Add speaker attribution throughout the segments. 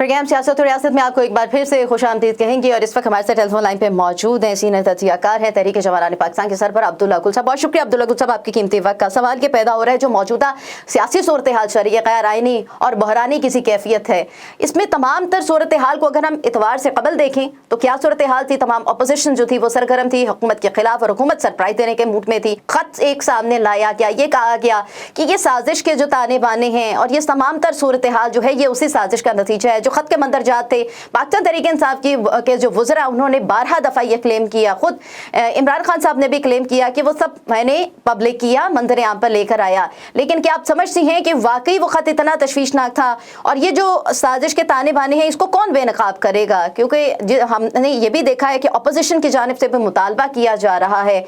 Speaker 1: Programme सियासत और रियासत में आपको एक बार फिर से खुशामदीद कहेंगे और इस वक्त हमारे साथ टेलीफोन लाइन पे मौजूद हैं सीनियर तजियाकार हैं तहरीक जवानान पाकिस्तान के सरबराह अब्दुल्ला गुल साहब। बहुत शुक्रिया अब्दुल्ला गुल साहब आपकी कीमती वक्त का। सवाल के पैदा हो रहा है जो मौजूदा सियासी सूरत हाल चल रही है गैर आइनी और बहरानी किसी कैफियत है, इसमें तमाम तर सूरत हाल को अगर हम इतवार से कबल देखें तो क्या सूरत हाल थी? तमाम अपोजिशन जो थी वो सरगर्म थी हुकूमत के खिलाफ और हुकूमत सरप्राइज देने के मूड में थी। खत एक सामने लाया गया, ये कहा गया कि ये साजिश के जो ताने बाने हैं और ये तमाम तर सूरत हाल जो है ये उसी साजिश का नतीजा है। जो खत के मंदरजात थे पाकिस्तान तहरीक इंसाफ की के जो वज़रा उन्होंने 12 दफ़ा ये क्लेम किया, खुद इमरान खान साहब ने भी क्लेम किया कि वो सब मैंने पब्लिक किया, मंजर आम पर लेकर आया। लेकिन क्या आप समझती हैं कि वाकई वो खत इतना तशवीशनाक था? और ये जो साजिश के ताने बाने हैं इसको कौन बेनकाब करेगा? क्योंकि हमने ये भी देखा है कि अपोजिशन की जानिब से भी मुतालबा किया जा रहा है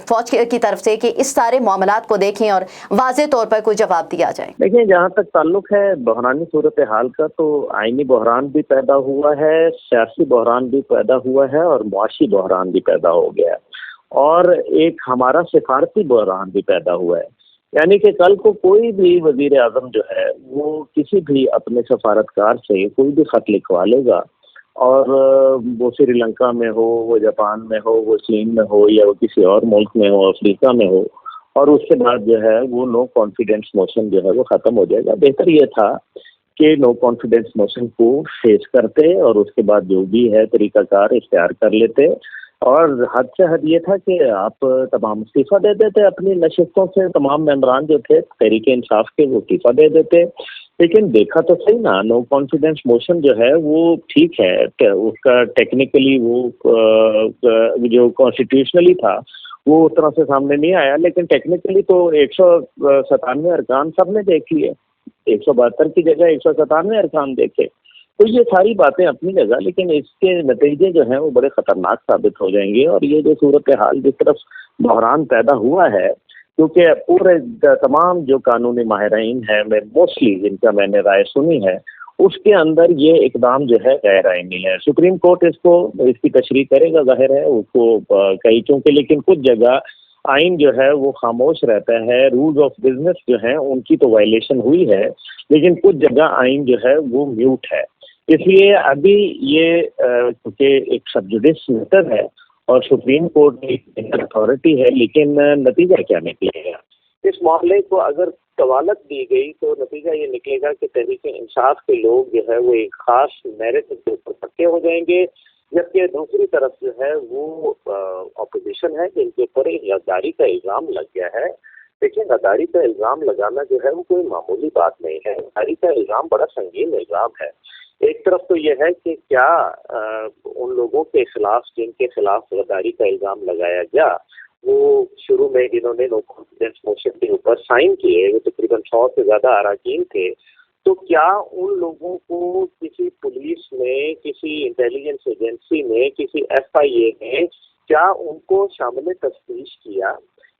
Speaker 1: फौज की तरफ से कि इस सारे मामलात को देखें और वाज़ेह तौर पर कोई जवाब दिया जाए।
Speaker 2: देखिए, जहाँ तक ताल्लुक है बहरानी सूरत हाल का, तो आईनी बहरान भी पैदा हुआ है, सियासी बहरान भी पैदा हुआ है और मुआशी बहरान भी पैदा हो गया है और एक हमारा सिफारती बहरान भी पैदा हुआ है। यानी कि कल को कोई भी वजीर आजम जो है वो किसी भी अपने सफारतकार से कोई भी खत लिखवा लेगा और वो श्रीलंका में हो, वो जापान में हो, वो चीन में हो या वो किसी और मुल्क में हो, अफ्रीका में हो, और उसके बाद जो है वो नो कॉन्फिडेंस मोशन जो है वो ख़त्म हो जाएगा। बेहतर ये था कि नो कॉन्फिडेंस मोशन को फेस करते और उसके बाद जो भी है तरीकाकार इख्तियार कर लेते और हद से हद ये था कि आप तमाम इस्तीफ़ा दे देते अपनी नशिस्तों से। तमाम मेंबरान जो थे तहरीक इंसाफ के वो इस्तीफ़ा दे देते। लेकिन देखा तो सही ना, नो कॉन्फिडेंस मोशन जो है वो ठीक है, उसका टेक्निकली वो जो कॉन्स्टिट्यूशनली था वो उस तरह से सामने नहीं आया, लेकिन टेक्निकली तो 197 अरकान सब ने देख लिए, 172 की जगह 197 अरकान देखे। तो ये सारी बातें अपनी जगह, लेकिन इसके नतीजे जो हैं वो बड़े खतरनाक साबित हो जाएंगे। और ये जो सूरत हाल जिस तरफ बहरान पैदा हुआ है, क्योंकि पूरे तमाम जो कानूनी माहिरीन हैं, मैं मोस्टली जिनका मैंने राय सुनी है, उसके अंदर ये इकदाम जो है गैर आइनी है। सुप्रीम कोर्ट इसकी तशरीह करेगा, जाहिर है उसको कई, क्योंकि लेकिन कुछ जगह आइन जो है वो खामोश रहता है। रूल्स ऑफ बिजनेस जो है उनकी तो वायलेशन हुई है, लेकिन कुछ जगह आइन जो है वो म्यूट है। इसलिए अभी ये क्योंकि एक सब जुडिस मैटर है और सुप्रीम कोर्ट एक अथॉरिटी है, लेकिन नतीजा क्या निकलेगा इस मामले को अगर कवालत दी गई तो नतीजा ये निकलेगा कि तहरीक इंसाफ के लोग जो है वो एक खास मेरिट के ऊपर पक्के हो जाएंगे, जबकि दूसरी तरफ जो है वो अपोजिशन है जिनके ऊपर एक गद्दारी का इल्ज़ाम लग गया है। देखिए, गद्दारी का इल्ज़ाम लगाना जो है वो कोई मामूली बात नहीं है। गद्दारी का इल्ज़ाम बड़ा संगीन इल्ज़ाम है। एक तरफ तो यह है कि क्या उन लोगों के खिलाफ जिनके खिलाफ गद्दारी का इल्ज़ाम लगाया गया, वो शुरू में जिन्होंने नो कॉन्फिडेंस मोशन के ऊपर साइन किए, वो तकरीबन 100 से ज़्यादा अराकीन थे, तो क्या उन लोगों को किसी पुलिस ने, किसी इंटेलिजेंस एजेंसी ने, किसी FIA ने क्या उनको शामिल तफ्तीश किया?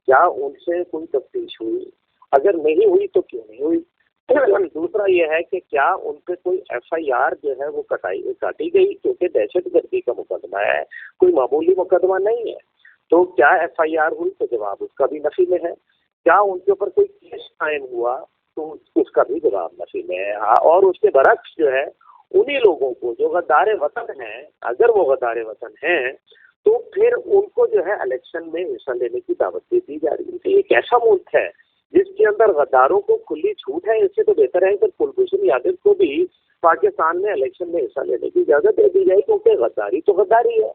Speaker 2: क्या उनसे कोई तफ्तीश हुई? अगर नहीं हुई तो क्यों नहीं हुई? दूसरा ये है कि क्या उन पे कोई FIR जो है वो काटी गई, क्योंकि दहशतगर्दी का मुकदमा है, कोई मामूली मुकदमा नहीं है। तो क्या FIR हुई? तो जवाब उसका भी नफी में है। क्या उनके ऊपर कोई केस कायम हुआ? तो उसका भी जवाब नफी में है। और उसके बरक्स जो है उन्हीं लोगों को जो गद्दार वतन हैं, अगर वो गद्दार वतन हैं, तो फिर उनको जो है इलेक्शन में हिस्सा लेने की दावत दे दी जा रही है। एक ऐसा मुल्क है जिसके अंदर गद्दारों को खुली छूट है। इससे तो बेहतर है कि कुलभूषण यादव को भी पाकिस्तान में इलेक्शन में हिस्सा लेने की इजाजत दे दी जाए, क्योंकि गद्दारी तो गद्दारी है।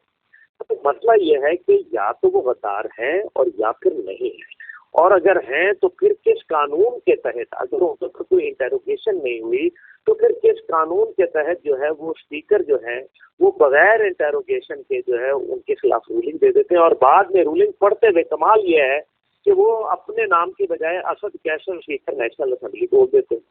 Speaker 2: तो मसला ये है कि या तो वो गद्दार हैं और या फिर नहीं है, और अगर हैं तो फिर किस कानून के तहत, अगर उन पर कोई इंटेरोगेशन नहीं हुई तो फिर किस कानून के तहत जो है वो स्पीकर जो है वो बगैर इंटेरोगेशन के जो है उनके खिलाफ रूलिंग दे देते हैं, और बाद में रूलिंग पढ़ते हुए कमाल ये है कि वो अपने नाम की बजाय Asad Qaiser speaker national assembly बोल देते हैं।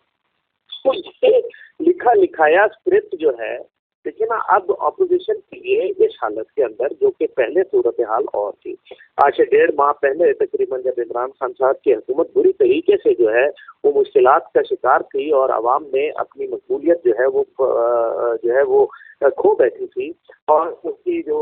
Speaker 2: तो ये लिखा लिखाया स्क्रिप्ट जो है, देखिए ना, अब अपोजिशन के लिए इस हालत के अंदर, जो कि पहले सूरत हाल और थी, आज से 1.5 माह पहले तकरीबन जब इमरान खान साहब की हुकूमत बुरी तरीके से जो है वो मुश्किलात का शिकार थी और आवाम में अपनी मकबूलियत जो है वो खो बैठी थी, और उसकी जो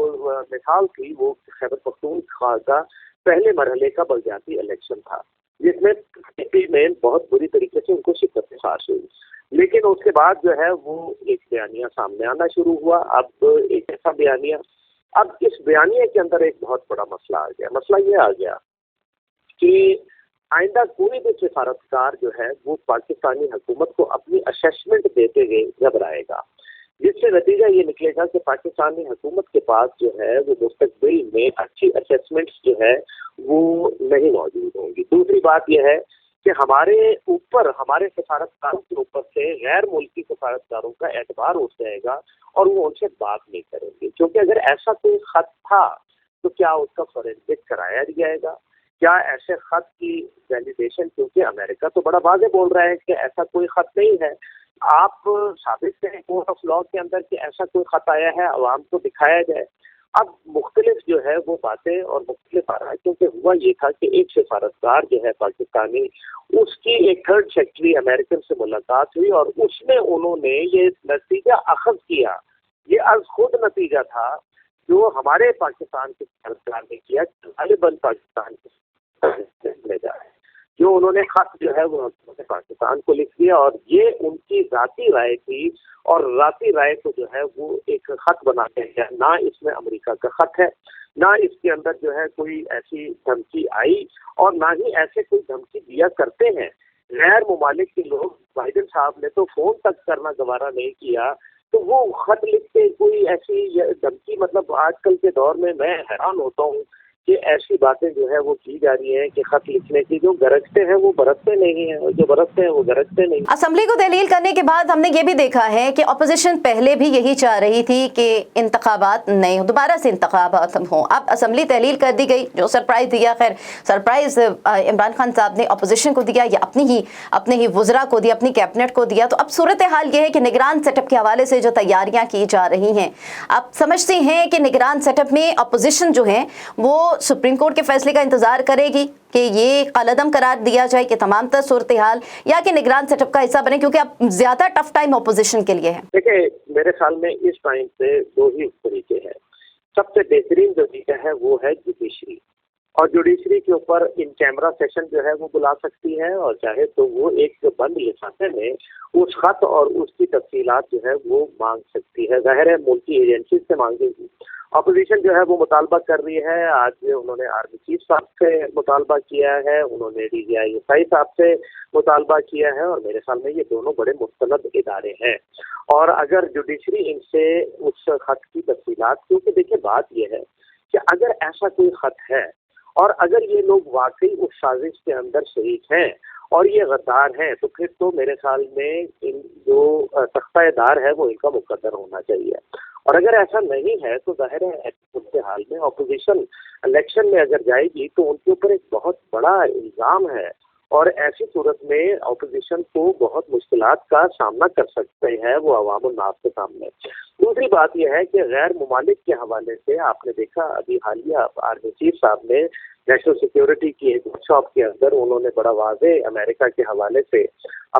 Speaker 2: मिसाल थी वो खैबर पख्तूनख्वा का पहले मरहले का बलदियाती इलेक्शन था, जिसमें PPP में बहुत बुरी तरीके से उनको शिकस्त हासिल हुई। لیکن اس کے بعد جو ہے وہ ایک بیانیہ سامنے آنا شروع ہوا. اب ایک ایسا بیانیہ، اب اس بیانیے کے اندر ایک بہت بڑا مسئلہ آ گیا. مسئلہ یہ آ گیا کہ آئندہ کوئی بھی سفارتکار جو ہے وہ پاکستانی حکومت کو اپنی اسیسمنٹ دیتے ہوئے گھبرائے گا، جس سے نتیجہ یہ نکلے گا کہ پاکستانی حکومت کے پاس جو ہے وہ مستقبل میں اچھی اسیسمنٹس جو ہے وہ نہیں موجود ہوں گی. دوسری بات یہ ہے کہ ہمارے اوپر، ہمارے سفارتکاروں کے اوپر سے غیر ملکی سفارتکاروں کا اعتبار اٹھ جائے گا اور وہ ان سے بات نہیں کریں گے، کیونکہ اگر ایسا کوئی خط تھا تو کیا اس کا فورینسک کرایا جائے گا؟ کیا ایسے خط کی ویلیڈیشن، کیونکہ امریکہ تو بڑا واضح بول رہا ہے کہ ایسا کوئی خط نہیں ہے، آپ ثابت کریں کورٹ آف لاء کے اندر کہ ایسا کوئی خط آیا ہے، عوام کو دکھایا جائے. اب مختلف جو ہے وہ باتیں اور مختلف آ رہا ہے، کیونکہ ہوا یہ تھا کہ ایک سفارتکار جو ہے پاکستانی، اس کی ایک تھرڈ سیکٹری امریکن سے ملاقات ہوئی اور اس میں انہوں نے یہ نتیجہ اخذ کیا، یہ از خود نتیجہ تھا جو ہمارے پاکستان کے سفارتکار نے کیا کہ غالباً پاکستان میں جائے، جو انہوں نے خط جو ہے وہ حکومت پاکستان کو لکھ دیا اور یہ ان کی ذاتی رائے تھی اور ذاتی رائے کو جو ہے وہ ایک خط بنا کے گیا. نہ اس میں امریکہ کا خط ہے، نہ اس کے اندر جو ہے کوئی ایسی دھمکی آئی اور نہ ہی ایسے کوئی دھمکی دیا کرتے ہیں. غیر ممالک کے لوگ، بائیڈن صاحب نے تو فون تک کرنا گوارا نہیں کیا، تو وہ خط لکھ کے کوئی ایسی دھمکی، مطلب آج کل کے دور میں حیران ہوتا ہوں کہ ایسی باتیں جو ہے وہ کی جا رہی ہیں کہ خط لکھنے کی، جو گرجتے ہیں وہ برتتے نہیں ہیں اور جو برتتے ہیں وہ گرجتے نہیں.
Speaker 1: اسمبلی کو تحلیل کرنے کے بعد ہم نے یہ بھی دیکھا ہے کہ اپوزیشن پہلے بھی یہی چاہ رہی تھی کہ انتخابات نہیں ہوں، دوبارہ سے انتخابات ہوں. اب اسمبلی تحلیل کر دی گئی، جو سرپرائز دیا، خیر سرپرائز عمران خان صاحب نے اپوزیشن کو دیا یا اپنے ہی وزراء کو دیا، اپنی کیبنٹ کو دیا. تو اب صورتحال یہ ہے کہ نگران سیٹ اپ کے حوالے سے جو تیاریاں کی جا رہی ہیں، آپ سمجھتے ہیں کہ نگران سیٹ اپ میں اپوزیشن جو ہے وہ سپریم کورٹ کے فیصلے کا انتظار کرے گی کہ یہ قلعدم قرار دیا جائے کہ تمام تر صورتحال، یا کہ نگران سیٹ اپ کا حصہ بنے، کیونکہ اب زیادہ ٹف ٹائم اپوزیشن کے لیے ہے؟
Speaker 2: دیکھیں، میرے خیال میں اس ٹائم پہ دو ہی طریقے ہیں. سب سے بہترین جو طریقہ ہے وہ ہے جوڈیشری، اور جوڈیشری کے اوپر ان کیمرہ سیشن جو ہے وہ بلا سکتی ہے اور چاہے تو وہ ایک بند لفافے میں اس خط اور اس کی تفصیلات جو ہے وہ مانگ سکتی ہے. ظاہر ہے ملکی ایجنسی سے مانگے گی. اپوزیشن جو ہے وہ مطالبہ کر رہی ہے. آج انہوں نے آرمی چیف صاحب سے مطالبہ کیا ہے، انہوں نے DGI صاحب سے مطالبہ کیا ہے، اور میرے خیال میں یہ دونوں بڑے مستند ادارے ہیں. اور اگر جوڈیشری ان سے اس خط کی تفصیلات، کیونکہ دیکھیں بات یہ ہے کہ اگر ایسا کوئی خط ہے اور اگر یہ لوگ واقعی اس سازش کے اندر شریک ہیں اور یہ غدار ہیں، تو پھر تو میرے خیال میں ان جو تختہ دار ہے وہ ان کا مقدر ہونا چاہیے. اور اگر ایسا نہیں ہے تو ظاہر ہے ایسے صورتحال میں اپوزیشن الیکشن میں اگر جائے گی تو ان کے اوپر ایک بہت بڑا الزام ہے، اور ایسی صورت میں اپوزیشن کو بہت مشکلات کا سامنا کر سکتے ہیں وہ عوام الناس کے سامنے. دوسری بات یہ ہے کہ غیر ممالک کے حوالے سے آپ نے دیکھا ابھی حالیہ آرمی چیف صاحب نے نیشنل سیکیورٹی کی ایک ورک شاپ کے اندر انہوں نے بڑا واضح امریکہ کے حوالے سے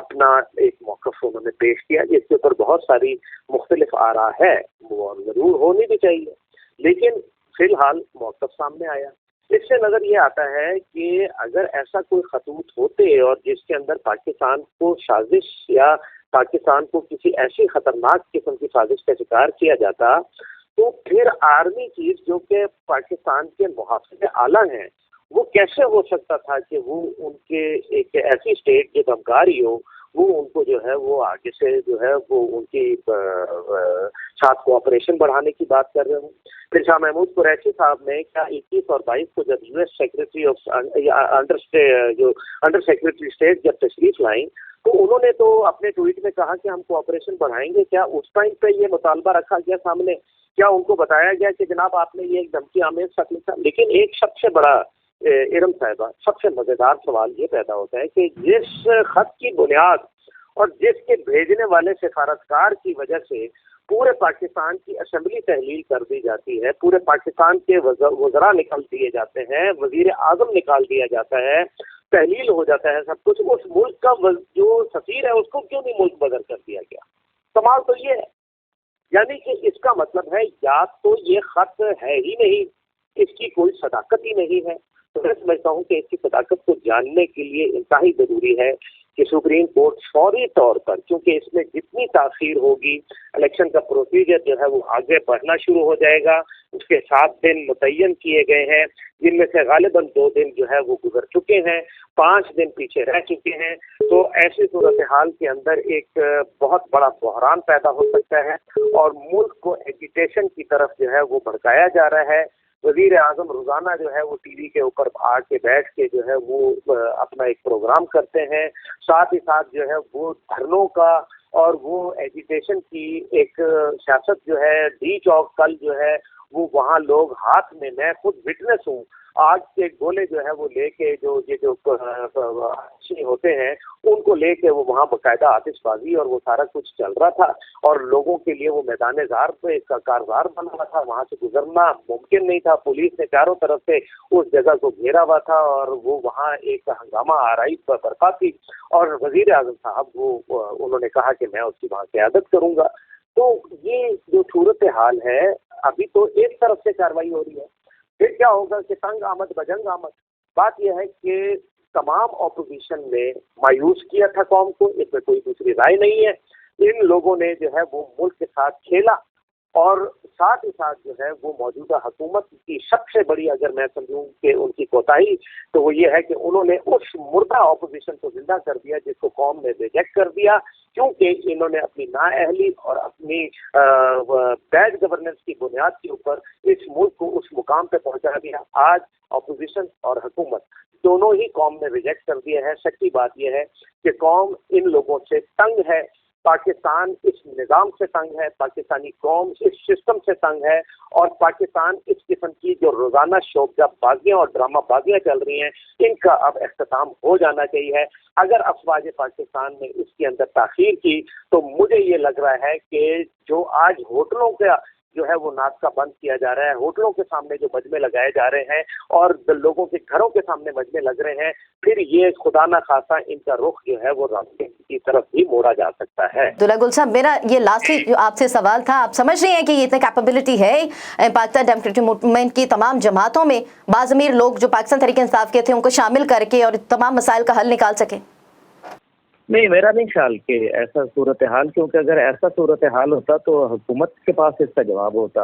Speaker 2: اپنا ایک موقف انہوں نے پیش کیا، جس کے اوپر بہت ساری مختلف آراء ہے، وہ ضرور ہونی بھی چاہیے، لیکن فی الحال موقف سامنے آیا. اس سے نظر یہ آتا ہے کہ اگر ایسا کوئی خطوط ہوتے اور جس کے اندر پاکستان کو سازش یا پاکستان کو کسی ایسی خطرناک قسم کی سازش کا شکار کیا جاتا، تو پھر آرمی چیف جو کہ پاکستان کے محافظ اعلیٰ ہیں، وہ کیسے ہو سکتا تھا کہ وہ ان کے ایک ایسی اسٹیٹ جو دھمکا رہی ہو، وہ ان کو جو ہے وہ آگے سے جو ہے وہ ان کی ساتھ کوآپریشن بڑھانے کی بات کر رہے ہوں. پھر شاہ محمود قریشی صاحب نے کیا 21 اور 22 کو جب US secretary of under secretary state جب تشریف لائیں تو انہوں نے تو اپنے ٹویٹ میں کہا کہ ہم کوآپریشن بڑھائیں گے. کیا اس ٹائم پہ یہ مطالبہ رکھا گیا سامنے؟ کیا ان کو بتایا گیا کہ جناب آپ نے یہ ایک دھمکی آمیز خط لکھا؟ لیکن ایک سب سے بڑا ارم صاحبہ، سب سے مزیدار سوال یہ پیدا ہوتا ہے کہ جس خط کی بنیاد اور جس کے بھیجنے والے سفارتکار کی وجہ سے پورے پاکستان کی اسمبلی تحلیل کر دی جاتی ہے، پورے پاکستان کے وزراء نکال دیے جاتے ہیں، وزیر اعظم نکال دیا جاتا ہے، تحلیل ہو جاتا ہے سب کچھ، اس ملک کا جو سفیر ہے اس کو کیوں نہیں ملک بدر کر دیا گیا؟ کمال تو یہ ہے، یعنی کہ اس کا مطلب ہے یا تو یہ خط ہے ہی نہیں، اس کی کوئی صداقت ہی نہیں ہے. تو میں سمجھتا ہوں کہ اس کی صداقت کو جاننے کے لیے انتہائی ضروری ہے
Speaker 3: کہ सुप्रीम कोर्ट फौरी तौर पर, क्योंकि इसमें जितनी ताखीर होगी इलेक्शन का प्रोसीजर जो है वो आगे बढ़ना शुरू हो जाएगा। उसके 7 दिन मुतय्यन किए गए हैं, जिनमें से गालिबन 2 दिन जो है वो गुजर चुके हैं, 5 दिन पीछे रह चुके हैं। तो ऐसी सूरत हाल के अंदर एक बहुत बड़ा बहरान पैदा हो सकता है और मुल्क को एजिटेशन की तरफ जो है वो भड़काया जा रहा है। वजीर आजम रोजाना जो है वो टीवी के ऊपर आके बैठ के जो है वो अपना एक प्रोग्राम करते हैं, साथ ही साथ जो है वो धरनों का और वो एजिटेशन की एक सियासत जो है, डी चौक कल जो है वो वहाँ लोग हाथ में, मैं खुद विटनेस हूँ, आग के गोले जो है वो लेके जो होते हैं उनको लेके वो वहाँ बाकायदा आतिशबाजी और वो सारा कुछ चल रहा था और लोगों के लिए वो मैदान जार पे कारजार बना हुआ था, वहाँ से गुजरना मुमकिन नहीं था। पुलिस ने चारों तरफ से उस जगह को घेरा हुआ था और वो वहाँ एक हंगामा आराई बरपा थी और वजीर आजम साहब वो उन्होंने कहा कि मैं उसकी वहाँ क़यादत करूँगा। तो ये जो सूरत हाल है, अभी तो एक तरफ से कार्रवाई हो रही है, फिर क्या होगा कि तंग आमद बजंग आमद। बात यह है कि तमाम अपोजिशन ने मायूस किया था कौम को, इसमें कोई दूसरी राय नहीं है। इन लोगों ने जो है वो मुल्क के साथ खेला और साथ ही साथ जो है वो मौजूदा हुकूमत की सबसे बड़ी अगर मैं समझूं कि उनकी कोताही तो वो ये है कि उन्होंने उस मुर्दा अपोजिशन को जिंदा कर दिया जिसको कौम ने रिजेक्ट कर दिया, क्योंकि इन्होंने अपनी नाअहली और अपनी बैड गवर्नेंस की बुनियाद के ऊपर इस मुल्क को उस मुकाम पे पहुंचा दिया। आज अपोजिशन और हुकूमत दोनों ही कौम ने रिजेक्ट कर दिया है। सच्ची बात यह है कि कौम इन लोगों से तंग है, पाकिस्तान इस निज़ाम से तंग है, पाकिस्तानी कौम इस सिस्टम से तंग है और पाकिस्तान इस किस्म की जो रोज़ाना शोबजाबाजियाँ और ड्रामा बाजियाँ चल रही हैं इनका अब इख्तिताम हो जाना चाहिए। अगर अफवाज पाकिस्तान ने इसके अंदर ताख़ीर की तो मुझे ये लग रहा है कि जो आज होटलों का जो है वो नाश्ता बंद किया जा रहा है, होटलों के सामने जो मजमे लगाए जा रहे हैं और लोगों के घरों के सामने मजमे लग रहे हैं, फिर ये खुदा ना खासा इनका रुख जो है वो रास्ते की तरफ भी मोड़ा जा सकता है।
Speaker 1: अब्दुल्ला गुल साहब, मेरा ये लास्टली जो आपसे सवाल था, आप समझ रही हैं कि इतनी कैपेबिलिटी है पाकिस्तान डेमोक्रेटिक मूवमेंट की तमाम जमातों में बाज़ अमीर लोग जो पाकिस्तान तहरीक इंसाफ के थे उनको शामिल करके और तमाम मसाइल का हल निकाल सके?
Speaker 2: नहीं, मेरा नहीं ख्याल कि ऐसा सूरत हाल, क्योंकि अगर ऐसा सूरत हाल होता तो हुकूमत के पास इसका जवाब होता।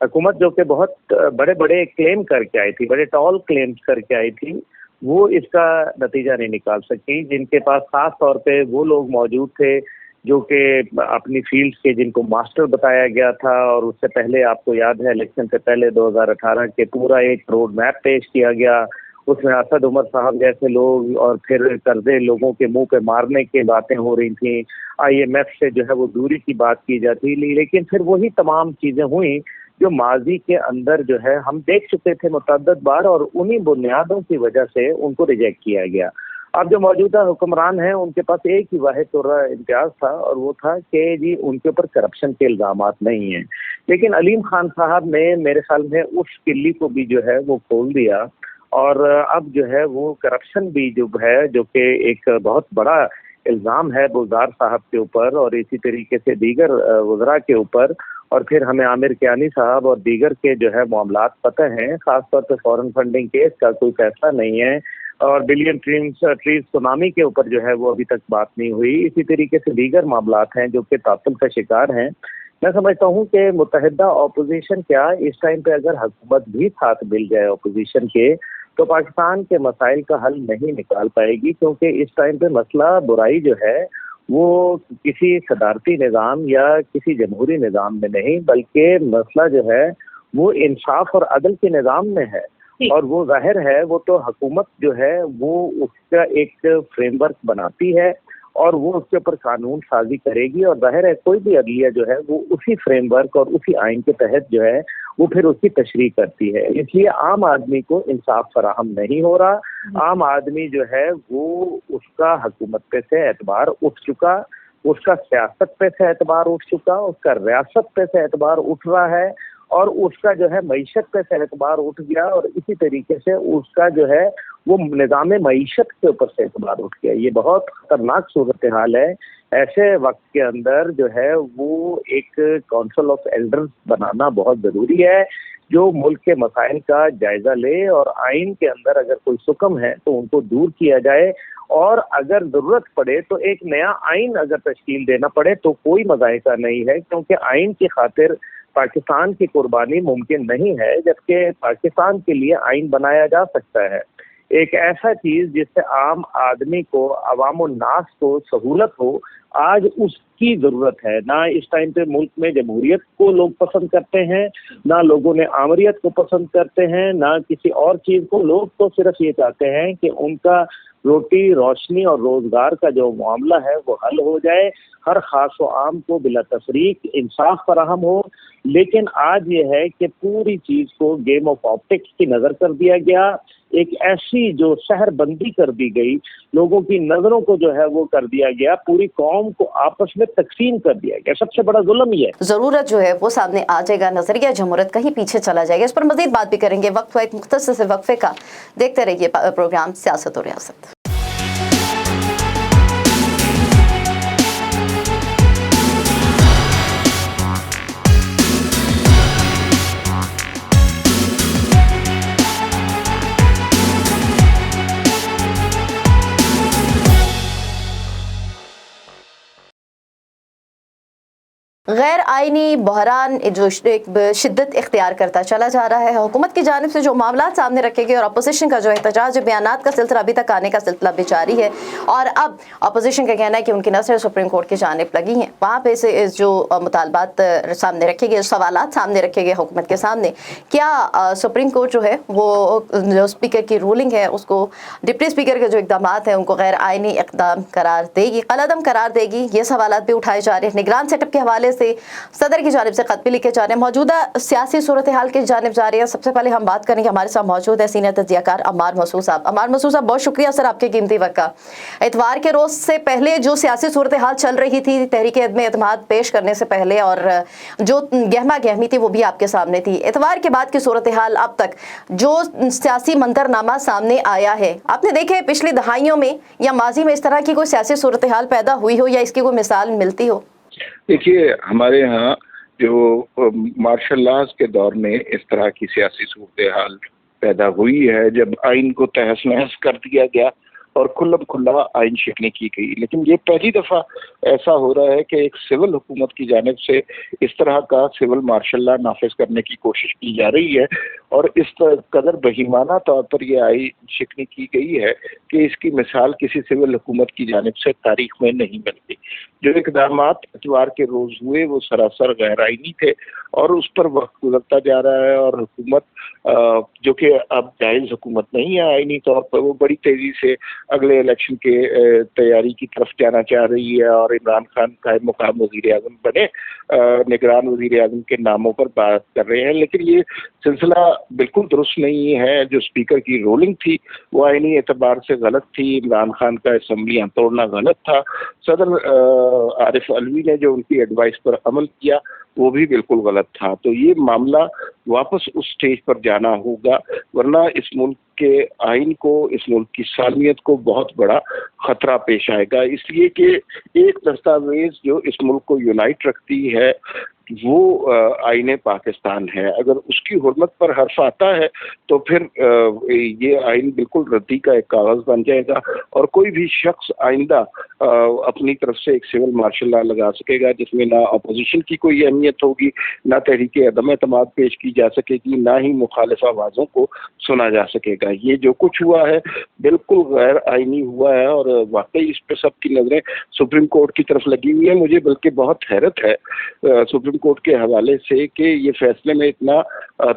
Speaker 2: हुकूमत जो कि बहुत बड़े बड़े क्लेम करके आई थी, बड़े टॉल क्लेम्स करके आई थी, वो इसका नतीजा नहीं निकाल सकी। जिनके पास खास तौर पे वो लोग मौजूद थे जो कि अपनी फील्ड के, जिनको मास्टर बताया गया था और उससे पहले आपको याद है इलेक्शन से पहले 2018 के पूरा एक रोड मैप पेश किया गया, उसमें असद उमर साहब जैसे लोग और फिर कर्जे लोगों के मुंह पे मारने की बातें हो रही थी, IMF से जो है वो दूरी की बात की जाती, लेकिन फिर वही तमाम चीज़ें हुई जो माजी के अंदर जो है हम देख चुके थे मुतअद्दिद बार और उन्हीं बुनियादों की वजह से उनको रिजेक्ट किया गया। अब जो मौजूदा हुक्मरान हैं उनके पास एक ही वाहिद इम्तियाज़ था और वो था कि जी उनके ऊपर करप्शन के इल्ज़ामात नहीं हैं। लेकिन अलीम खान साहब ने मेरे ख्याल में उस किल्ली को भी जो है वो खोल दिया और अब जो है वो करप्शन भी जो है, जो कि एक बहुत बड़ा इल्ज़ाम है बुज़दार साहब के ऊपर और इसी तरीके से दीगर वज़रा के ऊपर, और फिर हमें आमिर कियानी साहब और दीगर के जो है मामलात पता हैं, ख़ासतौर पर फॉरेन फंडिंग केस का कोई फैसला नहीं है और बिलियन ट्रीज सुनामी के ऊपर जो है वो अभी तक बात नहीं हुई। इसी तरीके से दीगर मामलात हैं जो कि तातुल का शिकार हैं। मैं समझता हूँ कि मुत्तहिदा अपोजिशन क्या इस टाइम पे अगर हुकूमत भी साथ मिल जाए अपोजिशन के तो पाकिस्तान के मसाइल का हल नहीं निकाल पाएगी, क्योंकि इस टाइम पे मसला बुराई जो है वो किसी सदारती निज़ाम या किसी जमहूरी निज़ाम में नहीं, बल्कि मसला जो है वो इंसाफ और अदल के निज़ाम में है। और वो जाहिर है वो तो हुकूमत जो है वो उसका एक फ्रेमवर्क बनाती है और वो उसके ऊपर कानून साजी करेगी और जाहिर है कोई भी अदलिया जो है वो उसी फ्रेमवर्क और उसी आइन के तहत जो है वो फिर उसकी तशरीह करती है। इसलिए आम आदमी को इंसाफ फराहम नहीं हो रहा। आम आदमी जो है वो उसका हुकूमत पे से एतबार उठ चुका, उसका सियासत पे से एतबार उठ चुका, उसका रियासत पे से एतबार उठ रहा है और उसका जो है मईशत पे से एतबार उठ गया और इसी तरीके से उसका जो है वो निज़ाम मईशत के ऊपर से एतबार उठ गया। ये बहुत खतरनाक सूरत हाल है। ऐसे वक्त के अंदर जो है वो एक काउंसिल ऑफ एल्डर्स बनाना बहुत ज़रूरी है जो मुल्क के मसाइल का जायज़ा ले और आइन के अंदर अगर कोई सुकम है तो उनको दूर किया जाए اور اگر ضرورت پڑے تو ایک نیا آئین اگر تشکیل دینا پڑے تو کوئی مذائقہ نہیں ہے، کیونکہ آئین کی خاطر پاکستان کی قربانی ممکن نہیں ہے، جبکہ پاکستان کے لیے آئین بنایا جا سکتا ہے۔ ایک ایسا چیز جس سے عام آدمی کو، عوام الناس کو سہولت ہو، آج اس کی ضرورت ہے۔ نہ اس ٹائم پہ ملک میں جمہوریت کو لوگ پسند کرتے ہیں، نہ لوگوں نے آمریت کو پسند کرتے ہیں، نہ کسی اور چیز کو۔ لوگ تو صرف یہ چاہتے ہیں کہ ان کا روٹی، روشنی اور روزگار کا جو معاملہ ہے وہ حل ہو جائے، ہر خاص و عام کو بلا تفریق انصاف فراہم ہو۔ لیکن آج یہ ہے کہ پوری چیز کو گیم آف آپٹکس کی نظر کر دیا گیا، ایک ایسی جو شہر بندی کر دی گئی، لوگوں کی نظروں کو جو ہے وہ کر دیا گیا، پوری قوم کو آپس میں تقسیم کر دیا گیا۔ سب سے بڑا ظلم یہ ہے۔
Speaker 1: ضرورت جو ہے وہ سامنے آ جائے گا، نظریہ جمہوریت کہیں پیچھے چلا جائے گا۔ اس پر مزید بات بھی کریں گے، وقت ایک مختصر سے وقفے کا۔ دیکھتے رہیے پروگرام سیاست و ریاست۔ غیر آئینی بحران جو شدت اختیار کرتا چلا جا رہا ہے، حکومت کی جانب سے جو معاملات سامنے رکھے گئے اور اپوزیشن کا جو احتجاج بیانات کا سلسلہ ابھی تک آنے کا سلسلہ بھی جاری ہے، اور اب اپوزیشن کا کہنا ہے کہ ان کی نظریں سپریم کورٹ کی جانب لگی ہیں۔ وہاں پہ سے جو مطالبات سامنے رکھے گئے، سوالات سامنے رکھے گئے حکومت کے سامنے، کیا سپریم کورٹ جو ہے وہ جو اسپیکر کی رولنگ ہے اس کو، ڈپٹی اسپیکر کے جو اقدامات ہیں ان کو غیر آئینی اقدام قرار دے گی، قلعدم قرار دے گی؟ یہ سوالات بھی اٹھائے جا رہے ہیں۔ نگران سیٹ اپ کے حوالے سے صدر کی جانب سے خط بھی لکھے جا رہے ہیں، موجودہ سیاسی صورتحال کی جانب جا رہے ہیں۔ سب سے پہلے ہم بات کریں گے، ہمارے ساتھ موجود ہے سینئر تجزیہ کار عمار مسعود صاحب۔ عمار مسعود صاحب، بہت شکریہ سر آپ کے قیمتی وقت کا۔ اتوار کے روز سے پہلے جو سیاسی صورتحال چل رہی تھی تحریک عدم اعتماد پیش کرنے سے پہلے، اور جو گہما گہمی تھی وہ بھی آپ کے سامنے تھی، اتوار کے بعد کی صورتحال اب تک جو سیاسی منظرنامہ سامنے آیا ہے، آپ نے دیکھے پچھلی دہائیوں میں یا ماضی میں اس طرح کی کوئی سیاسی صورتحال پیدا ہوئی ہو یا اس کی کوئی مثال ملتی ہو؟
Speaker 4: دیکھیے، ہمارے ہاں جو مارشل لاز کے دور میں اس طرح کی سیاسی صورتحال پیدا ہوئی ہے، جب آئین کو تہس نہس کر دیا گیا اور کھلم کھلا آئین شکنی کی گئی، لیکن یہ پہلی دفعہ ایسا ہو رہا ہے کہ ایک سول حکومت کی جانب سے اس طرح کا سول مارشل لا نافذ کرنے کی کوشش کی جا رہی ہے، اور اس قدر بہیمانہ طور پر یہ آئین شکنی کی گئی ہے کہ اس کی مثال کسی سول حکومت کی جانب سے تاریخ میں نہیں ملتی۔ جو اقدامات اتوار کے روز ہوئے وہ سراسر غیر آئینی تھے، اور اس پر وقت گزرتا جا رہا ہے، اور حکومت جو کہ اب جائز حکومت نہیں ہے آئینی طور پر، وہ بڑی تیزی سے اگلے الیکشن کے تیاری کی طرف جانا چاہ رہی ہے، اور عمران خان قائم مقام وزیر اعظم بنے، نگران وزیر اعظم کے ناموں پر بات کر رہے ہیں۔ لیکن یہ سلسلہ بالکل درست نہیں ہے۔ جو اسپیکر کی رولنگ تھی وہ آئینی اعتبار سے غلط تھی، عمران خان کا اسمبلیاں توڑنا غلط تھا، صدر عارف علوی نے جو ان کی ایڈوائس پر عمل کیا وہ بھی بالکل غلط تھا۔ تو یہ معاملہ واپس اس سٹیج پر جانا ہوگا، ورنہ اس ملک کے آئین کو، اس ملک کی سالمیت کو بہت بڑا خطرہ پیش آئے گا، اس لیے کہ ایک دستاویز جو اس ملک کو یونائٹ رکھتی ہے وہ آئین پاکستان ہے۔ اگر اس کی حرمت پر حرف آتا ہے تو پھر یہ آئین بالکل ردی کا ایک کاغذ بن جائے گا، اور کوئی بھی شخص آئندہ اپنی طرف سے ایک سول مارشل لا لگا سکے گا جس میں نہ اپوزیشن کی کوئی اہمیت ہوگی، نہ تحریک عدم اعتماد پیش کی جا سکے گی، نہ ہی مخالف آوازوں کو سنا جا سکے گا۔ یہ جو کچھ ہوا ہے بالکل غیر آئینی ہوا ہے، اور واقعی اس پہ سب کی نظریں سپریم کورٹ کی طرف لگی ہوئی ہیں۔ مجھے بلکہ بہت حیرت ہے سپریم کورٹ کے حوالے سے کہ یہ فیصلے میں اتنا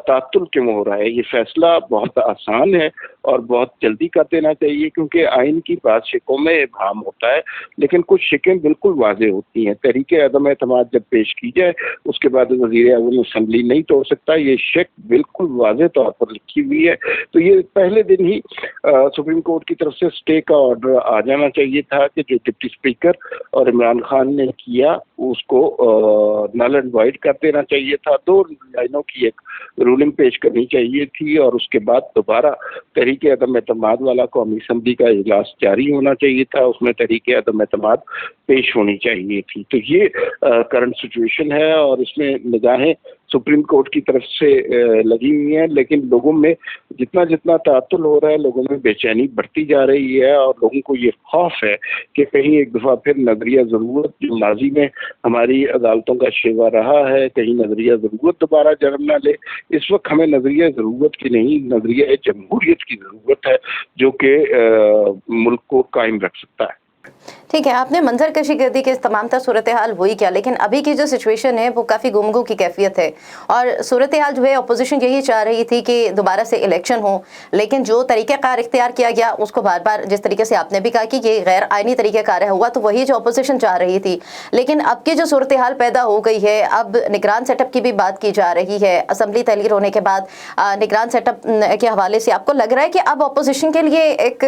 Speaker 4: تعطل کیوں ہو رہا ہے۔ یہ فیصلہ بہت آسان ہے اور بہت جلدی کر دینا چاہیے، کیونکہ آئین کی بعض شکوں میں ابہام ہوتا ہے، لیکن کچھ شکیں بالکل واضح ہوتی ہیں۔ تحریک عدم اعتماد جب پیش کی جائے اس کے بعد وزیر اعظم اسمبلی نہیں توڑ سکتا، یہ شک بالکل واضح طور پر لکھی ہوئی ہے۔ تو یہ پہلے دن ہی سپریم کورٹ کی طرف سے اسٹے کا آرڈر آ جانا چاہیے تھا کہ جو ڈپٹی اسپیکر اور عمران خان نے کیا اس کو نل اینڈ وائڈ کر دینا چاہیے تھا، 2 لائنوں کی ایک رولنگ پیش کرنی چاہیے تھی، اور اس کے بعد دوبارہ تحریک عدم اعتماد والا قومی اسمبلی کا اجلاس جاری ہونا چاہیے تھا، اس میں تحریک عدم اعتماد پیش ہونی چاہیے تھی۔ تو یہ کرنٹ سچویشن ہے، اور اس میں نگاہیں सुप्रीम कोर्ट की तरफ से लगी हुई हैं, लेकिन लोगों में जितना जितना तातुल हो रहा है, लोगों में बेचैनी बढ़ती जा रही है और लोगों को ये खौफ है कि कहीं एक दफ़ा फिर नजरिया ज़रूरत जो माजी में हमारी अदालतों का शेवा रहा है, कहीं नजरिया ज़रूरत दोबारा जन्म ना ले। इस वक्त हमें नजरिया ज़रूरत की नहीं, नजरिया जमहूरियत की ज़रूरत है जो कि मुल्क को कायम रख सकता है।
Speaker 1: ठीक है, आपने मंजर कशी कर दी कि तमाम तर सूरत हाल हुई क्या, लेकिन अभी की जो सिचुएशन है वो काफ़ी गुमगू की कैफियत है और सूरत हाल जो है अपोजिशन यही चाह रही थी कि दोबारा से इलेक्शन हो, लेकिन जो तरीक़ाकार इख्तियार किया गया उसको बार बार जिस तरीके से आपने भी कहा कि ये गैर आइनी तरीक़ाकार हुआ, तो वही जो अपोजिशन चाह रही थी। लेकिन अब की जो सूरत हाल पैदा हो गई है, अब निगरान सेटअप की भी बात की जा रही है। असम्बली तहलील होने के बाद निगरान सेटअप के हवाले से आपको लग रहा है कि अब अपोजिशन के लिए एक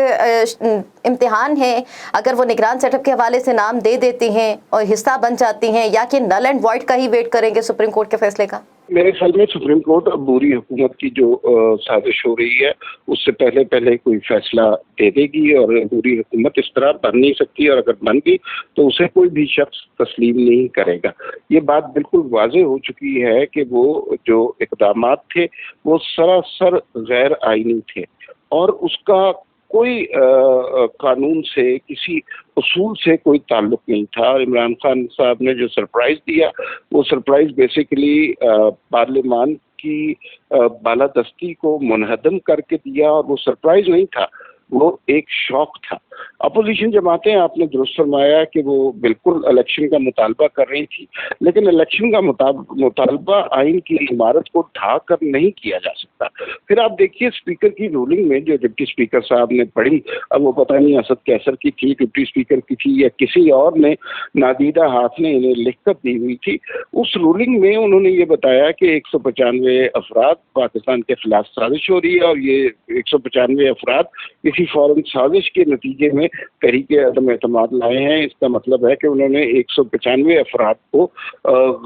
Speaker 1: इम्तिहान है, अगर वो निगरान सेटअप के हवाले से नाम दे देती हैं और हिस्सा बन जाती हैं, या कि नल एंड वॉइड का ही वेट करेंगे सुप्रीम कोर्ट के फैसले का?
Speaker 4: मेरे ख्याल में सुप्रीम कोर्ट अब बुरी हुकूमत की जो साजिश हो रही है उससे पहले पहले कोई फैसला दे देगी, और बुरी हुकूमत इस तरह बन नहीं सकती, और अगर बन गई तो उसे कोई भी शख्स तस्लीम नहीं करेगा। ये बात बिल्कुल वाज़े हो चुकी है कि वो जो इक़दामात थे वो सरासर गैर आइनी थे और उसका कोई कानून से, किसी उसूल से कोई ताल्लुक नहीं था। इमरान खान साहब ने जो सरप्राइज़ दिया वो सरप्राइज़ बेसिकली पार्लियामान की बालादस्ती को मुनहदम करके दिया, और वो सरप्राइज़ नहीं था, वो एक शौक था। अपोजिशन जमातें, आपने दुरुस्त फरमाया कि वो बिल्कुल इलेक्शन का मुतालबा कर रही थी, लेकिन इलेक्शन का मुतालबा आइन की इमारत को ढा कर नहीं किया जा सकता। फिर आप देखिए स्पीकर की रूलिंग में जो डिप्टी स्पीकर साहब ने पढ़ी, अब वो पता नहीं असद कैसर की थी, डिप्टी स्पीकर की थी, या किसी और ने नादीदा हाथ ने इन्हें लिखकर दी हुई थी। उस रूलिंग में उन्होंने ये बताया कि 195 अफराद पाकिस्तान के खिलाफ साजिश हो रही है, और ये 195 अफराद किसी फौरन साजिश के नतीजे में तहरीके अदम एतमाद लाए हैं। इसका मतलब है कि उन्होंने 195 अफराद को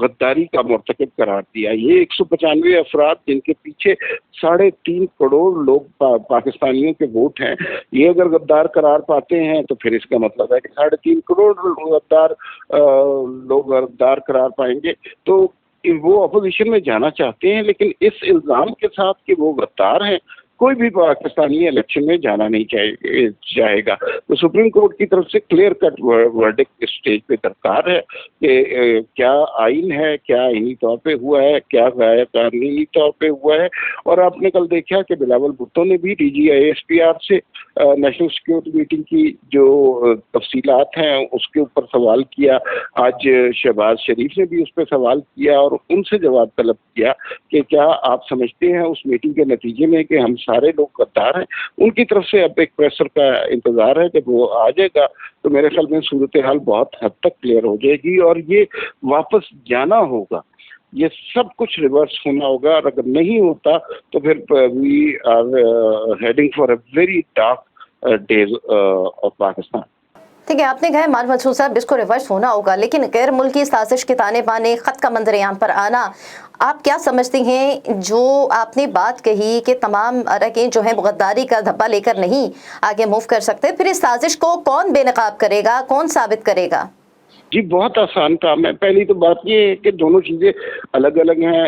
Speaker 4: गद्दारी का मुर्तकिब करार दिया। ये 195 अफराद जिनके पीछे 3.5 करोड़ लोग पाकिस्तानियों के वोट हैं, ये अगर गद्दार करार पाते हैं तो फिर इसका मतलब है कि 3.5 करोड़ लोग गद्दार करार पाएंगे। तो वो अपोजिशन में जाना चाहते हैं, लेकिन इस इल्ज़ाम के साथ कि वो गद्दार हैं, कोई भी पाकिस्तानी इलेक्शन में जाना नहीं चाहेगा। तो सुप्रीम कोर्ट की तरफ से क्लियर कट वर्डिक्ट इस स्टेज पे दरकार है कि क्या आइन है, क्या आइनी तौर पे हुआ है, क्या गैर कानूनी तौर पे हुआ है। और आपने कल देखा कि बिलावल भुट्टो ने भी DGISPR से नेशनल सिक्योरिटी मीटिंग की जो तफसीलात हैं उसके ऊपर सवाल किया। आज शहबाज शरीफ ने भी उस पर सवाल किया और उनसे जवाब तलब किया कि क्या आप समझते हैं उस मीटिंग के नतीजे में कि हम सारे लोग गद्दार हैं। उनकी तरफ से अब एक प्रेशर का इंतजार है, जब वो आ जाएगा तो मेरे ख्याल में सूरत हाल बहुत हद तक क्लियर हो जाएगी और ये वापस जाना होगा, ये सब कुछ रिवर्स होना होगा। और अगर नहीं होता तो फिर we are heading for a very dark days of Pakistan.
Speaker 1: ठीक है, आपने कहा मान मंसूर साहब इसको रिवर्स होना होगा, लेकिन गैर मुल्की साजिश के ताने बाने, ख़त का मंजर-ए-आम पर आना, आप क्या समझती हैं जो आपने बात कही कि तमाम अरकान जो हैं गद्दारी का धब्बा लेकर नहीं आगे मूव कर सकते, फिर इस साजिश को कौन बेनकाब करेगा, कौन साबित करेगा?
Speaker 4: जी बहुत आसान काम है। पहली तो बात ये है कि दोनों चीज़ें अलग अलग हैं।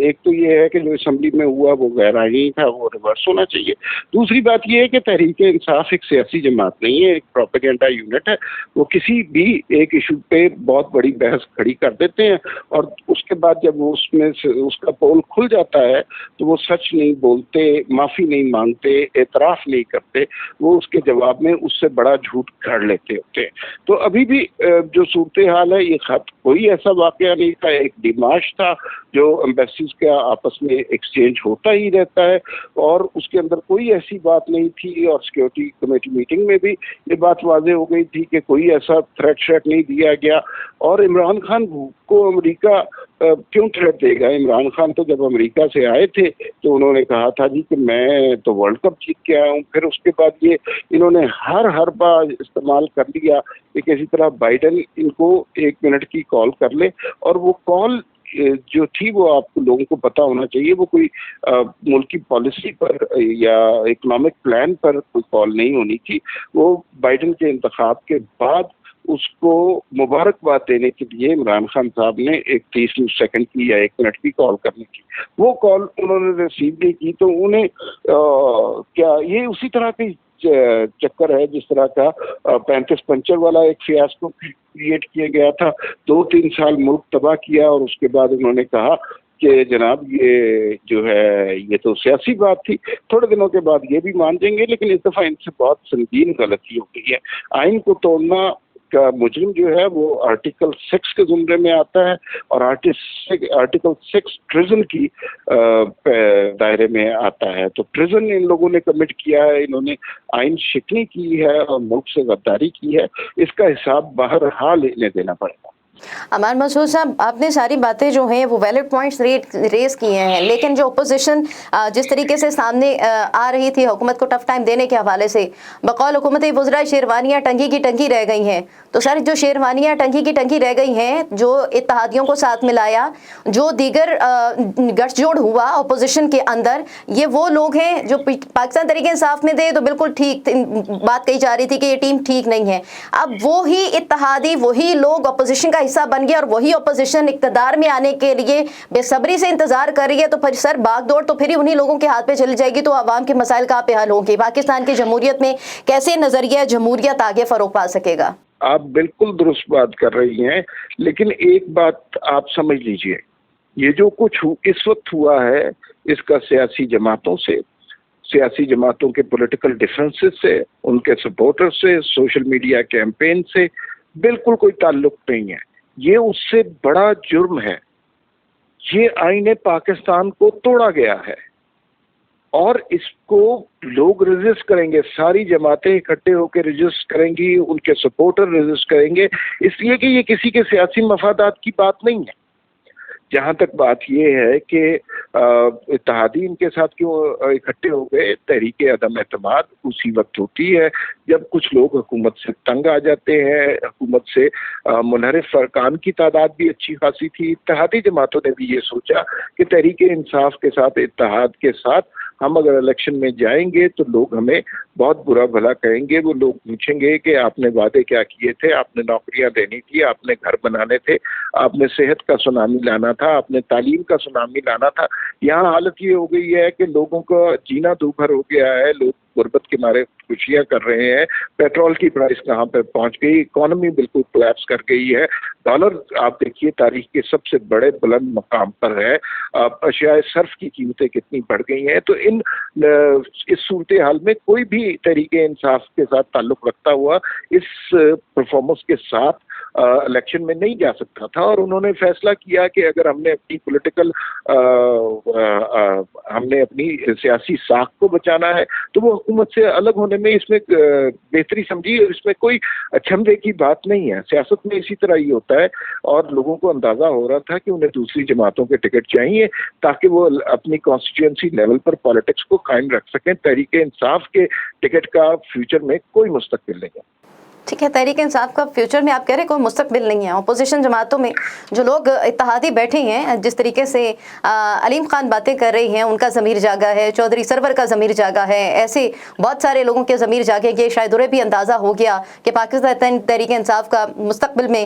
Speaker 4: एक तो ये है कि जो असेंबली में हुआ वो गैर आईनी था, वो रिवर्स होना चाहिए। दूसरी बात ये है कि तहरीक इंसाफ एक सियासी जमात नहीं है, एक प्रोपेगेंडा यूनिट है। वो किसी भी एक इशू पे बहुत बड़ी बहस खड़ी कर देते हैं और उसके बाद जब वो उसमें से उसका पोल खुल जाता है तो वो सच नहीं बोलते, माफ़ी नहीं मांगते, एतराफ़ नहीं करते, वो उसके जवाब में उससे बड़ा झूठ गढ़ लेते होते हैं। तो अभी भी जो सूरत हाल है, ये खत कोई ऐसा वाकया नहीं था, एक डिमाश था जो एम्बेसीज का आपस में एक्सचेंज होता ही रहता है और उसके अंदर कोई ऐसी बात नहीं थी। और सिक्योरिटी कमेटी मीटिंग में भी ये बात वाज़े हो गई थी कि कोई ऐसा थ्रेट श्रेट नहीं दिया गया। और इमरान खान को अमेरिका क्यों थ्रेट देगा? इमरान खान तो जब अमेरिका से आए थे तो उन्होंने कहा था जी कि मैं तो वर्ल्ड कप जीत के आया हूँ। फिर उसके बाद ये इन्होंने हर बार इस्तेमाल कर लिया कि किसी तरह बाइडन इनको 1 मिनट की कॉल कर ले, और वो कॉल जो थी वो आपको लोगों को पता होना चाहिए, वो कोई मुल्क की पॉलिसी पर या इकोनॉमिक प्लान पर कोई कॉल नहीं होनी थी। वो बाइडन के इंतखाब के बाद اس کو مبارکباد دینے کے لیے عمران خان صاحب نے ایک 30 سیکنڈ کی یا 1 منٹ کی کال کرنے کی، وہ کال انہوں نے ریسیو نہیں کی، تو انہیں کیا یہ اسی طرح کی چکر ہے جس طرح کا 35 پنچر والا ایک فیاسکو کریٹ کیا گیا تھا، 2-3 سال ملک تباہ کیا، اور اس کے بعد انہوں نے کہا کہ جناب یہ جو ہے یہ تو سیاسی بات تھی، تھوڑے دنوں کے بعد یہ بھی مان جائیں گے، لیکن اس دفعہ ان سے بہت سنگین غلطی ہو گئی ہے۔ آئین کو توڑنا کا مجرم جو ہے وہ آرٹیکل 6 کے زمرے میں آتا ہے، اور آرٹیکل 6 ٹریزن کی دائرے میں آتا ہے، تو ٹریزن ان لوگوں نے کمٹ کیا ہے، انہوں نے آئین شکنی کی ہے اور ملک سے غداری کی ہے، اس کا حساب بہرحال انہیں دینا پڑے گا۔
Speaker 1: امان مسعود صاحب، آپ نے ساری باتیں جو ہیں وہ ویلڈ پوائنٹس ریز کیے ہیں، لیکن جو اپوزیشن جس طریقے سے سامنے آ رہی تھی حکومت کو ٹف ٹائم دینے کے حوالے سے، بقول حکومت وزراء شیروانیاں ٹنگی کی ٹنگی رہ گئی ہیں، تو سر جو شیروانیاں ٹنگی کی ٹنگی رہ گئی ہیں، جو اتحادیوں کو ساتھ ملایا، جو دیگر گٹھ جوڑ ہوا اپوزیشن کے اندر، یہ وہ لوگ ہیں جو پاکستان تحریک انصاف میں تھے تو بالکل ٹھیک بات کہی جا رہی تھی کہ یہ ٹیم ٹھیک نہیں ہے، اب وہی اتحادی وہی لوگ اپوزیشن کا حصہ بن گیا، اور وہی اپوزیشن اقتدار میں آنے کے لیے بے صبری سے انتظار کر رہی ہے، تو پھر سر باغ دوڑ تو پھر ہی انہی لوگوں کے ہاتھ پہ چلی جائے گی، تو عوام کے مسائل کہاں پہ حل ہوں گے؟ پاکستان کی جمہوریت میں کیسے نظریہ جمہوریت آگے فروغ پا سکے گا؟
Speaker 4: آپ بالکل درست بات کر رہی ہیں، لیکن ایک بات آپ سمجھ لیجئے، یہ جو کچھ اس وقت ہوا ہے اس کا سیاسی جماعتوں سے، سیاسی جماعتوں کے پولیٹیکل ڈیفرنسز سے، ان کے سپورٹر سے، سوشل میڈیا کیمپین سے بالکل کوئی تعلق نہیں ہے، یہ اس سے بڑا جرم ہے۔ یہ آئین پاکستان کو توڑا گیا ہے اور اس کو لوگ رجسٹ کریں گے، ساری جماعتیں اکٹھے ہو کے رجسٹ کریں گی، ان کے سپورٹر رجسٹ کریں گے، اس لیے کہ یہ کسی کے سیاسی مفادات کی بات نہیں ہے۔ جہاں تک بات یہ ہے کہ اتحادی ان کے ساتھ کیوں اکٹھے ہو گئے، تحریک عدم اعتماد اسی وقت ہوتی ہے جب کچھ لوگ حکومت سے تنگ آ جاتے ہیں، حکومت سے منحرف ارکان کی تعداد بھی اچھی خاصی تھی۔ اتحادی جماعتوں نے بھی یہ سوچا کہ تحریک انصاف کے ساتھ، اتحاد کے ساتھ ہم اگر الیکشن میں جائیں گے تو لوگ ہمیں بہت برا بھلا کہیں گے، وہ لوگ پوچھیں گے کہ آپ نے وعدے کیا کیے تھے، آپ نے نوکریاں دینی تھی، آپ نے گھر بنانے تھے، آپ نے صحت کا سونامی لانا تھا، آپ نے تعلیم کا سونامی لانا تھا۔ یہاں حالت یہ ہو گئی ہے کہ لوگوں کا جینا دوبھر ہو گیا ہے، لوگ غربت کے مارے خوشیاں کر رہے ہیں، پیٹرول کی پرائس کہاں پہ پہنچ گئی، اکانومی بالکل کولیپس کر گئی ہے، ڈالر آپ دیکھیے تاریخ کے سب سے بڑے بلند مقام پر ہے، اشیاء صرف کی قیمتیں کتنی بڑھ گئی ہیں۔ تو اس صورتحال میں کوئی بھی تحریک انصاف کے ساتھ تعلق رکھتا ہوا اس پرفارمنس کے ساتھ الیکشن میں نہیں جا سکتا تھا، اور انہوں نے فیصلہ کیا کہ اگر ہم نے اپنی پولیٹیکل ہم نے اپنی سیاسی ساکھ کو بچانا ہے تو وہ حکومت سے الگ ہونے میں اس میں بہتری سمجھی، اور اس میں کوئی اچھمبے کی بات نہیں ہے۔ سیاست میں اسی طرح ہی ہوتا ہے، اور لوگوں کو اندازہ ہو رہا تھا کہ انہیں دوسری جماعتوں کے ٹکٹ چاہیے تاکہ وہ اپنی کانسٹیچوئنسی لیول پر پالیٹکس کو قائم رکھ سکیں۔ تحریک انصاف کے ٹکٹ کا فیوچر میں کوئی مستقبل نہیں ہے۔
Speaker 1: ٹھیک ہے، تحریک انصاف کا فیوچر میں آپ کہہ رہے ہیں کوئی مستقبل نہیں ہے، اپوزیشن جماعتوں میں جو لوگ اتحادی بیٹھے ہیں، جس طریقے سے علیم خان باتیں کر رہی ہیں، ان کا ضمیر جاگا ہے، چودھری سرور کا ضمیر جاگا ہے، ایسے بہت سارے لوگوں کے ضمیر جاگے گئے، شاید انہیں بھی اندازہ ہو گیا کہ پاکستان تحریک انصاف کا مستقبل میں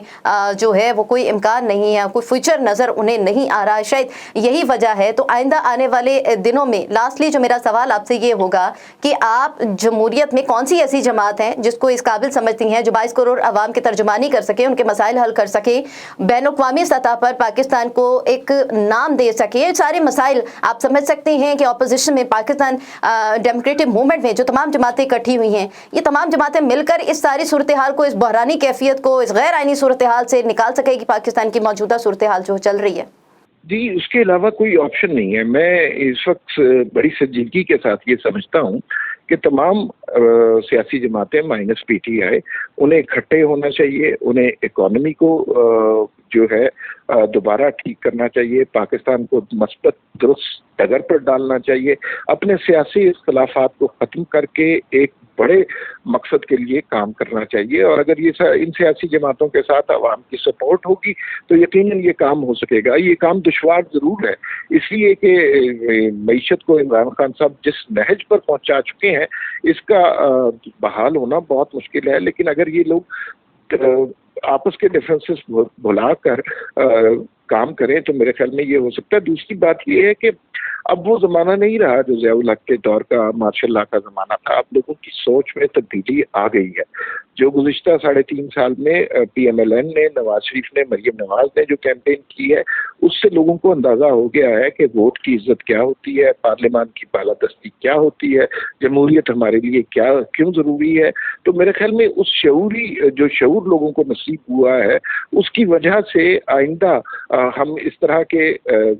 Speaker 1: جو ہے وہ کوئی امکان نہیں ہے، کوئی فیوچر نظر انہیں نہیں آ رہا ہے، شاید یہی وجہ ہے۔ تو آئندہ آنے والے دنوں میں لاسٹلی جو میرا سوال آپ سے یہ ہوگا کہ آپ جمہوریت میں کون سی ایسی جماعت ہے جس کو اس قابل سمجھتی ہیں جو 22 کروڑ عوام کی ترجمانی کر سکے، ان کے مسائل حل کر سکے، بین الاقوامی سطح پر پاکستان کو ایک نام دے سکے؟ سارے مسائل آپ سمجھ سکتے ہیں کہ اپوزیشن میں، پاکستان ڈیموکریٹک موومنٹ میں جو تمام جماعتیں اکٹھی ہوئی ہیں، یہ تمام جماعتیں مل کر اس ساری صورتحال کو، اس بحرانی کیفیت کو، اس غیر آئینی صورتحال سے نکال سکے گی پاکستان کی موجودہ صورتحال جو چل رہی ہے؟
Speaker 4: جی، اس کے علاوہ کوئی آپشن نہیں ہے۔ میں اس وقت بڑی سنجیدگی کے ساتھ یہ سمجھتا ہوں کہ تمام سیاسی جماعتیں مائنس پی ٹی آئی انہیں اکٹھے ہونا چاہیے، انہیں اکانومی کو جو ہے دوبارہ ٹھیک کرنا چاہیے، پاکستان کو مثبت درست ڈگر پر ڈالنا چاہیے، اپنے سیاسی اختلافات کو ختم کر کے ایک بڑے مقصد کے لیے کام کرنا چاہیے، اور اگر یہ ان سیاسی جماعتوں کے ساتھ عوام کی سپورٹ ہوگی تو یقیناً یہ کام ہو سکے گا۔ یہ کام دشوار ضرور ہے، اس لیے کہ معیشت کو عمران خان صاحب جس نہج پر پہنچا چکے ہیں اس کا بحال ہونا بہت مشکل ہے، لیکن اگر یہ لوگ आपस के डिफरेंसेस भुला कर काम करें तो मेरे ख्याल में ये हो सकता है। दूसरी बात ये है कि अब वो ज़माना नहीं रहा जो ज़िया-उल हक के दौर का मार्शल लॉ का ज़माना था। अब लोगों की सोच में तब्दीली आ गई है। जो गुज़िश्ता 3.5 साल में PMLN ने, नवाज शरीफ ने, मरियम नवाज ने जो कैंपेन की है, उससे लोगों को अंदाज़ा हो गया है कि वोट की इज्जत क्या होती है, पार्लियामान की बालादस्ती क्या होती है, जमहूरियत हमारे लिए क्यों ज़रूरी है। तो मेरे ख्याल में उस जो शऊर लोगों को नसीब हुआ है, उसकी वजह से आइंदा हम इस तरह के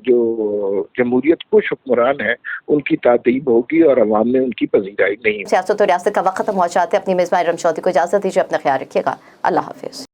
Speaker 4: जो जमहूरियत कुश हुक्मरान हैं उनकी तातीब होगी और अवाम में उनकी पजीराई नहीं होगी।
Speaker 1: सियासत और रियासत का वक्त खत्म हो जाते, अपनी मेज़बान रमशौदी को इजाज़त दीजिए, अपना ख्याल रखिएगा, अल्लाह हाफिज़।